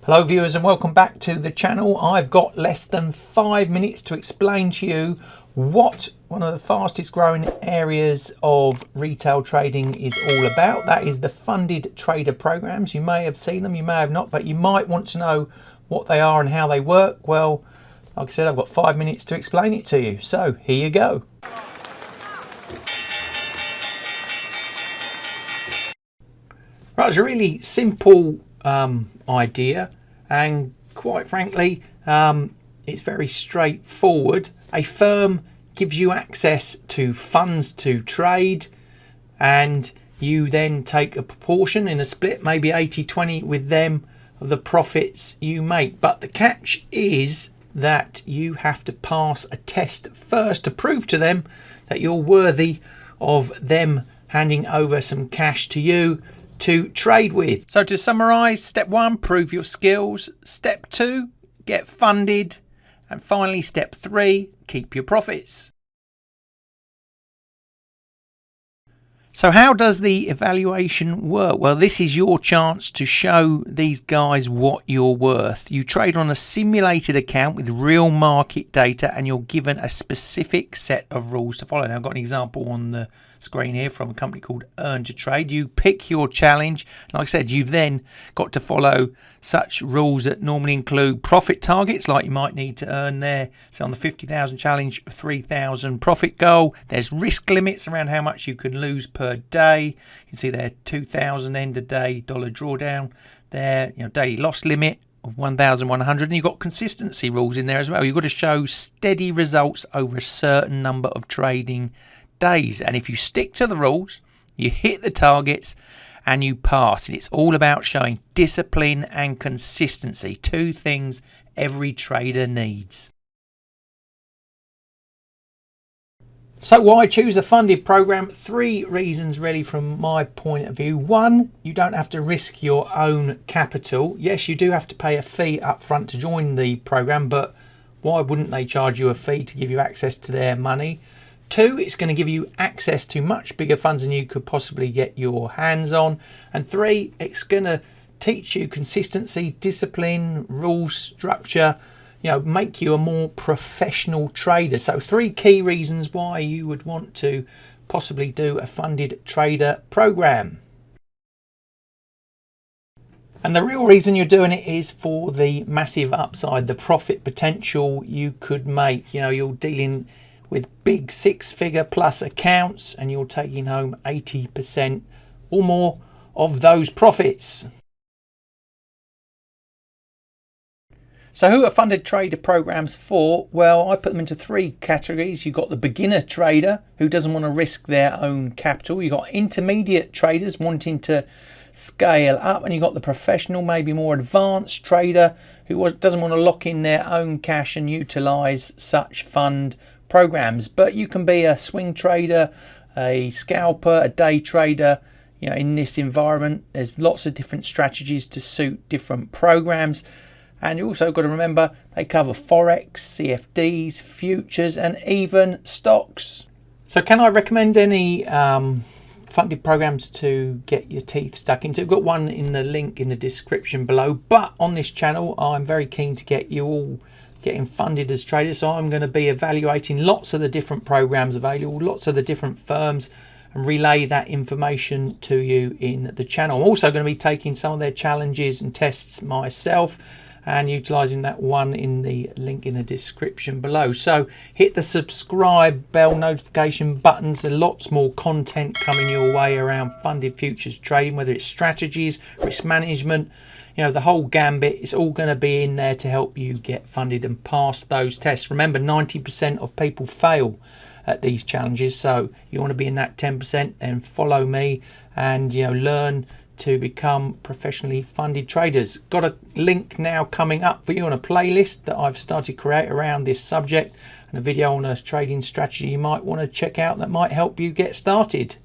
Hello viewers and welcome back to the channel. I've got less than 5 minutes to explain to you what one of the fastest growing areas of retail trading is all about. That is the funded trader programs. You may have seen them, you may have not, but you might want to know what they are and how they work. Well, like I said, I've got 5 minutes to explain it to you. So here you go. Right, it's a really simple idea, and quite frankly it's very straightforward. A firm gives you access to funds to trade, and you then take a proportion in a split, maybe 80-20 with them, of the profits you make. But the catch is that you have to pass a test first to prove to them that you're worthy of them handing over some cash to you to trade with. So to summarize, step 1, prove your skills. Step 2, get funded. And finally, step 3, keep your profits. So how does the evaluation work? Well, this is your chance to show these guys what you're worth. You trade on a simulated account with real market data, and you're given a specific set of rules to follow. Now, I've got an example on the screen here from a company called Earn to Trade. You pick your challenge. Like I said, you've then got to follow such rules that normally include profit targets, like you might need to earn there. So on the 50,000 challenge, 3,000 profit goal. There's risk limits around how much you can lose per day. You can see there 2,000 end of day dollar drawdown there. Daily loss limit of 1,100, and you've got consistency rules in there as well. You've got to show steady results over a certain number of trading days, and if you stick to the rules, you hit the targets and you pass. And it's all about showing discipline and consistency, two things every trader needs. So why choose a funded program? 3 reasons really from my point of view. 1, you don't have to risk your own capital. Yes, you do have to pay a fee up front to join the program, but why wouldn't they charge you a fee to give you access to their money? 2, it's going to give you access to much bigger funds than you could possibly get your hands on. And 3, it's going to teach you consistency, discipline, rules, structure, make you a more professional trader. So 3 key reasons why you would want to possibly do a funded trader program. And the real reason you're doing it is for the massive upside, the profit potential you could make. You're dealing with big 6-figure plus accounts, and you're taking home 80% or more of those profits. So who are funded trader programs for? Well, I put them into 3 categories. You've got the beginner trader who doesn't want to risk their own capital. You've got intermediate traders wanting to scale up, and you've got the professional, maybe more advanced trader who doesn't want to lock in their own cash and utilize such fund programs. But you can be a swing trader, a scalper, a day trader. In this environment, there's lots of different strategies to suit different programs. And you also got to remember they cover forex, CFDs, futures, and even stocks. So can I recommend any funded programs to get your teeth stuck into? I've got one in the link in the description below, but on this channel I'm very keen to get you all getting funded as traders. So I'm going to be evaluating lots of the different programs available, lots of the different firms, and relay that information to you in the channel. I'm also going to be taking some of their challenges and tests myself and utilizing that one in the link in the description below. So hit the subscribe bell notification buttons. There's lots more content coming your way around funded futures trading, whether it's strategies, risk management, the whole gambit. It's all going to be in there to help you get funded and pass those tests. Remember, 90% of people fail at these challenges, so you want to be in that 10%, and follow me and learn to become professionally funded traders. Got a link now coming up for you on a playlist that I've started to create around this subject, and a video on a trading strategy you might want to check out that might help you get started.